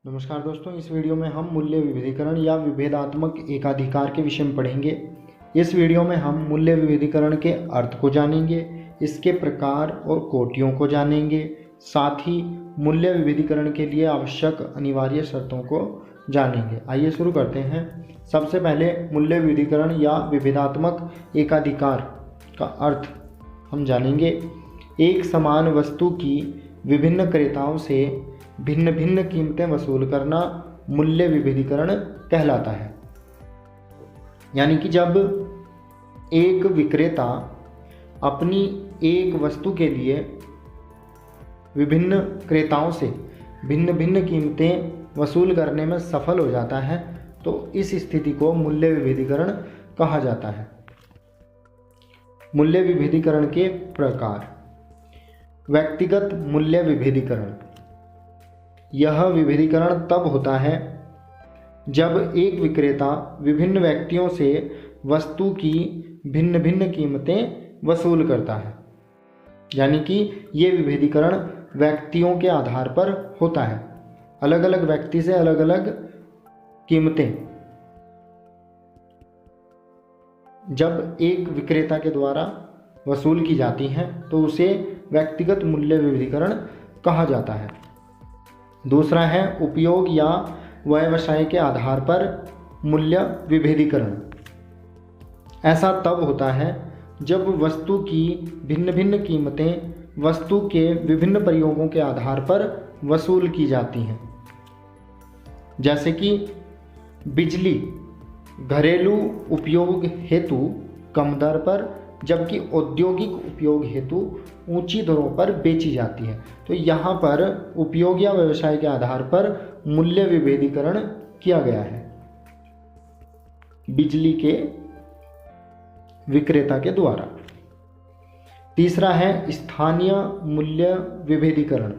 नमस्कार दोस्तों, इस वीडियो में हम मूल्य विभेदीकरण या विभेदात्मक एकाधिकार के विषय में पढ़ेंगे। इस वीडियो में हम मूल्य विभेदीकरण के अर्थ को जानेंगे, इसके प्रकार और कोटियों को जानेंगे, साथ ही मूल्य विभेदीकरण के लिए आवश्यक अनिवार्य शर्तों को जानेंगे। आइए शुरू करते हैं। सबसे पहले मूल्य विभेदीकरण या विभेदात्मक एकाधिकार का अर्थ हम जानेंगे। एक समान वस्तु की विभिन्न क्रेताओं से भिन्न भिन्न कीमतें वसूल करना मूल्य विभेदीकरण कहलाता है। यानी कि जब एक विक्रेता अपनी एक वस्तु के लिए विभिन्न क्रेताओं से भिन्न भिन्न कीमतें वसूल करने में सफल हो जाता है तो इस स्थिति को मूल्य विभेदीकरण कहा जाता है। मूल्य विभेदीकरण के प्रकार। व्यक्तिगत मूल्य विभेदीकरण। यह विभेदीकरण तब होता है जब एक विक्रेता विभिन्न व्यक्तियों से वस्तु की भिन्न भिन्न कीमतें वसूल करता है। यानी कि ये विभेदीकरण व्यक्तियों के आधार पर होता है। अलग अलग व्यक्ति से अलग अलग कीमतें जब एक विक्रेता के द्वारा वसूल की जाती हैं तो उसे व्यक्तिगत मूल्य विभेदीकरण कहा जाता है। दूसरा है उपयोग या व्यवसाय के आधार पर मूल्य विभेदीकरण। ऐसा तब होता है जब वस्तु की भिन्न भिन्न कीमतें वस्तु के विभिन्न प्रयोगों के आधार पर वसूल की जाती हैं। जैसे कि बिजली घरेलू उपयोग हेतु कम दर पर जबकि औद्योगिक उपयोग हेतु ऊंची दरों पर बेची जाती है। तो यहाँ पर उपयोग या व्यवसाय के आधार पर मूल्य विभेदीकरण किया गया है बिजली के विक्रेता के द्वारा। तीसरा है स्थानीय मूल्य विभेदीकरण।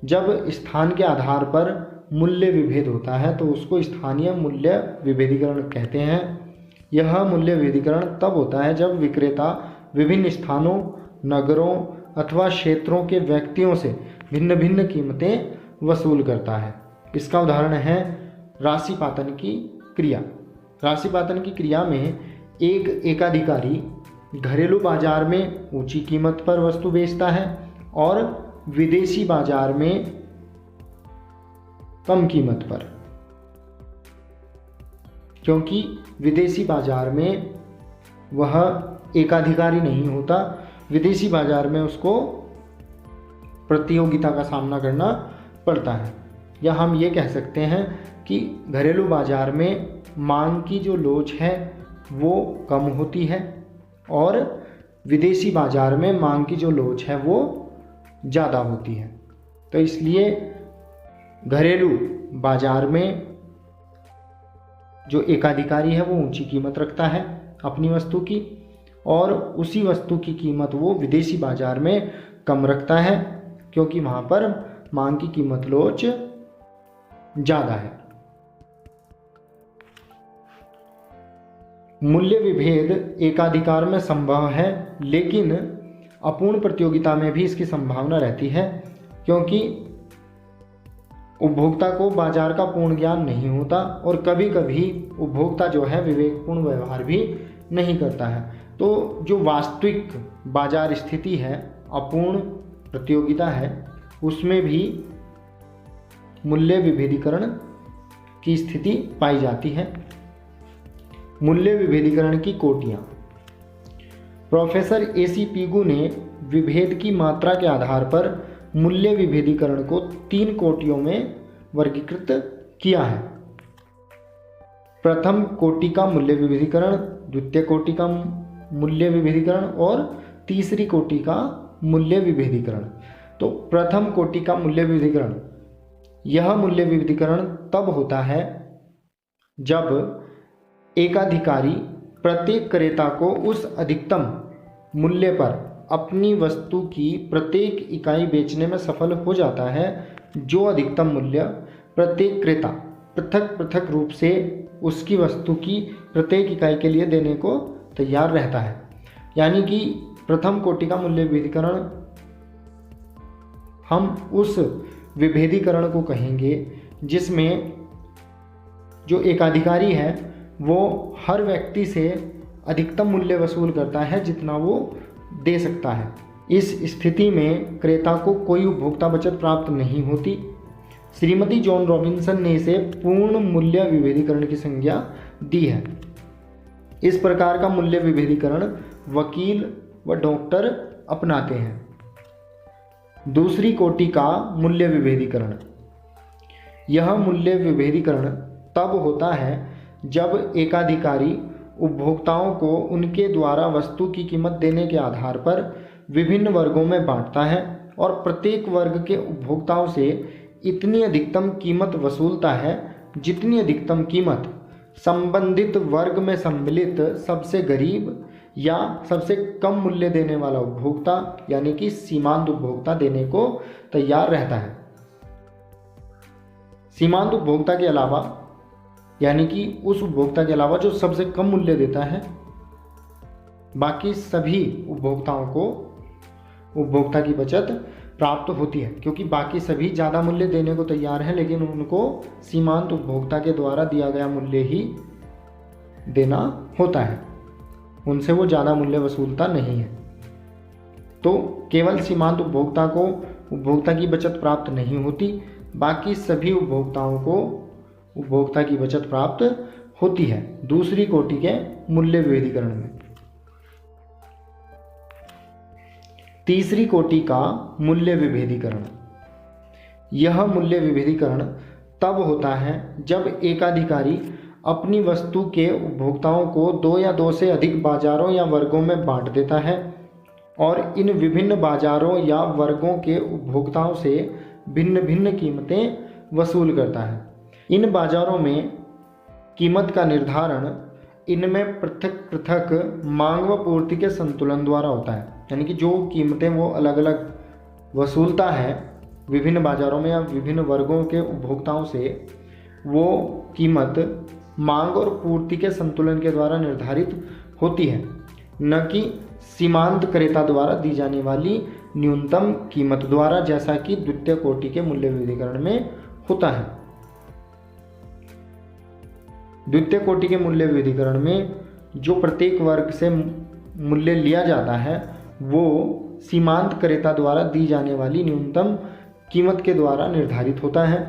जब स्थान के आधार पर मूल्य विभेद होता है तो उसको स्थानीय मूल्य विभेदीकरण कहते हैं। यह मूल्य विभेदीकरण तब होता है जब विक्रेता विभिन्न स्थानों, नगरों अथवा क्षेत्रों के व्यक्तियों से भिन्न भिन्न कीमतें वसूल करता है। इसका उदाहरण है राशिपातन की क्रिया। राशिपातन की क्रिया में एक एकाधिकारी घरेलू बाजार में ऊंची कीमत पर वस्तु बेचता है और विदेशी बाजार में कम कीमत पर, क्योंकि विदेशी बाजार में वह एकाधिकारी नहीं होता। विदेशी बाजार में उसको प्रतियोगिता का सामना करना पड़ता है। या हम ये कह सकते हैं कि घरेलू बाजार में मांग की जो लोच है वो कम होती है और विदेशी बाजार में मांग की जो लोच है वो ज़्यादा होती है। तो इसलिए घरेलू बाजार में जो एकाधिकारी है वो ऊंची कीमत रखता है अपनी वस्तु की और उसी वस्तु की कीमत वो विदेशी बाजार में कम रखता है क्योंकि वहाँ पर मांग की कीमत लोच ज़्यादा है। मूल्य विभेद एकाधिकार में संभव है लेकिन अपूर्ण प्रतियोगिता में भी इसकी संभावना रहती है क्योंकि उपभोक्ता को बाजार का पूर्ण ज्ञान नहीं होता और कभी कभी उपभोक्ता जो है विवेकपूर्ण व्यवहार भी नहीं करता है। तो जो वास्तविक बाजार स्थिति है, अपूर्ण प्रतियोगिता है, उसमें भी मूल्य विभेदीकरण की स्थिति पाई जाती है। मूल्य विभेदीकरण की कोटियाँ। प्रोफेसर AC पीगू ने विभेद की मात्रा के आधार पर मूल्य विभेदीकरण को 3 कोटियों में वर्गीकृत किया है। प्रथम कोटि का मूल्य विभेदीकरण, द्वितीय कोटि का मूल्य विभेदीकरण और तीसरी कोटि का मूल्य विभेदीकरण। तो प्रथम कोटि का मूल्य विभेदीकरण, यह मूल्य विभेदीकरण तब होता है जब एकाधिकारी प्रत्येक क्रेता को उस अधिकतम मूल्य पर अपनी वस्तु की प्रत्येक इकाई बेचने में सफल हो जाता है जो अधिकतम मूल्य प्रत्येक क्रेता पृथक पृथक रूप से उसकी वस्तु की प्रत्येक इकाई के लिए देने को तैयार रहता है। यानी कि प्रथम कोटि का मूल्य विभेदीकरण हम उस विभेदीकरण को कहेंगे जिसमें जो एकाधिकारी है वो हर व्यक्ति से अधिकतम मूल्य वसूल करता है जितना वो दे सकता है। इस स्थिति में क्रेता को कोई उपभोक्ता बचत प्राप्त नहीं होती। श्रीमती जॉन रॉबिन्सन ने इसे पूर्ण मूल्य विभेदीकरण की संज्ञा दी है। इस प्रकार का मूल्य विभेदीकरण वकील व डॉक्टर अपनाते हैं। दूसरी कोटि का मूल्य विभेदीकरण। यह मूल्य विभेदीकरण तब होता है जब एकाधिकारी उपभोक्ताओं को उनके द्वारा वस्तु की कीमत देने के आधार पर विभिन्न वर्गों में बांटता है और प्रत्येक वर्ग के उपभोक्ताओं से इतनी अधिकतम कीमत वसूलता है जितनी अधिकतम कीमत संबंधित वर्ग में सम्मिलित सबसे गरीब या सबसे कम मूल्य देने वाला उपभोक्ता यानी कि सीमांत उपभोक्ता देने को तैयार रहता है। सीमांत उपभोक्ता के अलावा यानी कि उस उपभोक्ता के अलावा जो सबसे कम मूल्य देता है, बाकी सभी उपभोक्ताओं को उपभोक्ता की बचत प्राप्त होती है, क्योंकि बाकी सभी ज़्यादा मूल्य देने को तैयार हैं लेकिन उनको सीमांत उपभोक्ता के द्वारा दिया गया मूल्य ही देना होता है, उनसे वो ज़्यादा मूल्य वसूलता नहीं है। तो केवल सीमांत उपभोक्ता को उपभोक्ता की बचत प्राप्त नहीं होती, बाकी सभी उपभोक्ताओं को उपभोक्ता की बचत प्राप्त होती है दूसरी कोटि के मूल्य विभेदीकरण में। तीसरी कोटि का मूल्य विभेदीकरण। यह मूल्य विभेदीकरण तब होता है जब एकाधिकारी अपनी वस्तु के उपभोक्ताओं को दो या दो से अधिक बाजारों या वर्गों में बांट देता है और इन विभिन्न बाजारों या वर्गों के उपभोक्ताओं से भिन्न भिन्न कीमतें वसूल करता है। इन बाजारों में कीमत का निर्धारण इनमें पृथक पृथक मांग व पूर्ति के संतुलन द्वारा होता है, यानी कि जो कीमतें वो अलग अलग वसूलता है विभिन्न बाजारों में या विभिन्न वर्गों के उपभोक्ताओं से, वो कीमत मांग और पूर्ति के संतुलन के द्वारा निर्धारित होती है, न कि सीमांत क्रेता द्वारा दी जाने वाली न्यूनतम कीमत द्वारा, जैसा कि द्वितीय कोटि के मूल्य विभेदीकरण में होता है। द्वितीय कोटि के मूल्य विभेदीकरण में जो प्रत्येक वर्ग से मूल्य लिया जाता है वो सीमांत क्रेता द्वारा दी जाने वाली न्यूनतम कीमत के द्वारा निर्धारित होता है,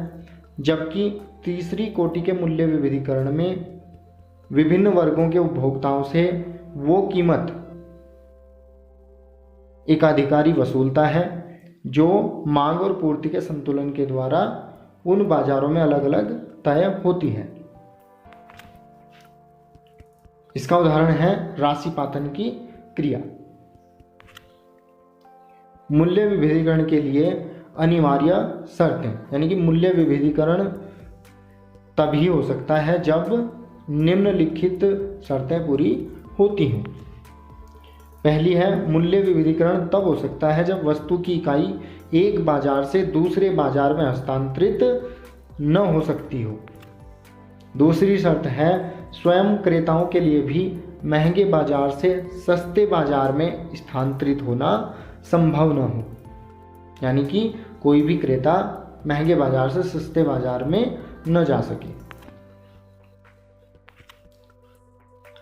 जबकि तीसरी कोटि के मूल्य विभेदीकरण में विभिन्न वर्गों के उपभोक्ताओं से वो कीमत एकाधिकारी वसूलता है जो मांग और पूर्ति के संतुलन के द्वारा उन बाजारों में अलग अलग तय होती है। इसका उदाहरण है राशिपातन की क्रिया। मूल्य विभेदीकरण के लिए अनिवार्य शर्तें, यानी कि मूल्य विभेदीकरण तभी हो सकता है जब निम्नलिखित शर्तें पूरी होती हों। पहली है, मूल्य विभेदीकरण तब हो सकता है जब वस्तु की इकाई एक बाजार से दूसरे बाजार में हस्तांतरित न हो सकती हो। दूसरी शर्त है, स्वयं क्रेताओं के लिए भी महंगे बाजार से सस्ते बाजार में स्थानांतरित होना संभव न हो, यानी कि कोई भी क्रेता महंगे बाजार से सस्ते बाजार में न जा सके।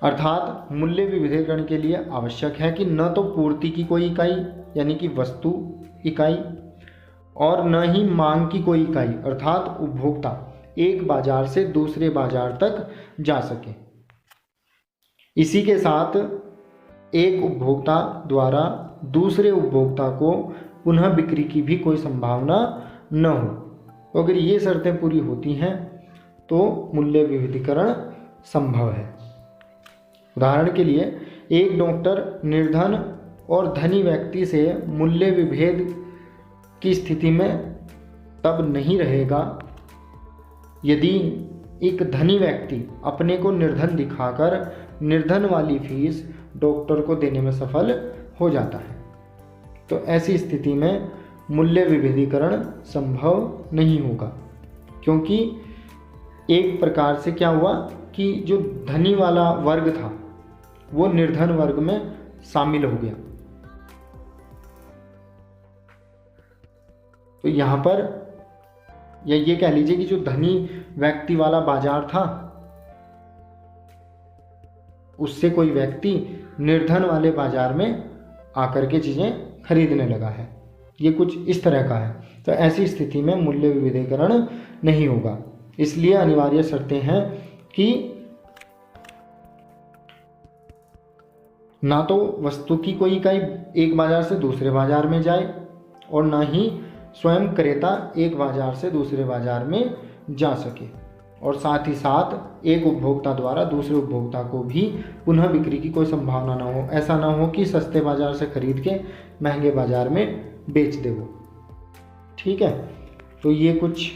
अर्थात मूल्य विभेदीकरण के लिए आवश्यक है कि न तो पूर्ति की कोई इकाई यानी कि वस्तु इकाई और न ही मांग की कोई इकाई अर्थात उपभोक्ता एक बाजार से दूसरे बाजार तक जा सके। इसी के साथ एक उपभोक्ता द्वारा दूसरे उपभोक्ता को पुनः बिक्री की भी कोई संभावना न हो। तो अगर ये शर्तें पूरी होती हैं तो मूल्य विभेदीकरण संभव है। उदाहरण के लिए, एक डॉक्टर निर्धन और धनी व्यक्ति से मूल्य विभेद की स्थिति में तब नहीं रहेगा यदि एक धनी व्यक्ति अपने को निर्धन दिखाकर निर्धन वाली फीस डॉक्टर को देने में सफल हो जाता है। तो ऐसी स्थिति में मूल्य विभेदीकरण संभव नहीं होगा, क्योंकि एक प्रकार से क्या हुआ कि जो धनी वाला वर्ग था वो निर्धन वर्ग में शामिल हो गया। तो यहाँ पर या ये कह लीजिए कि जो धनी व्यक्ति वाला बाजार था उससे कोई व्यक्ति निर्धन वाले बाजार में आकर के चीज़ें खरीदने लगा है। ये कुछ इस तरह का है। तो ऐसी स्थिति में मूल्य विभेदीकरण नहीं होगा। इसलिए अनिवार्य शर्तें हैं कि ना तो वस्तु की कोई इकाई एक बाजार से दूसरे बाजार में जाए और ना ही स्वयं क्रेता एक बाजार से दूसरे बाजार में जा सके, और साथ ही साथ एक उपभोक्ता द्वारा दूसरे उपभोक्ता को भी पुनः बिक्री की कोई संभावना ना हो। ऐसा ना हो कि सस्ते बाजार से खरीद के महंगे बाजार में बेच दे वो। ठीक है, तो ये कुछ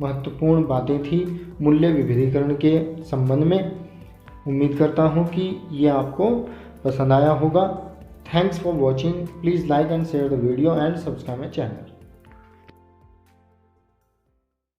महत्वपूर्ण बातें थी मूल्य विभेदीकरण के संबंध में। उम्मीद करता हूँ कि ये आपको पसंद आया होगा। Thanks for watching. Please like and share the video and subscribe my channel.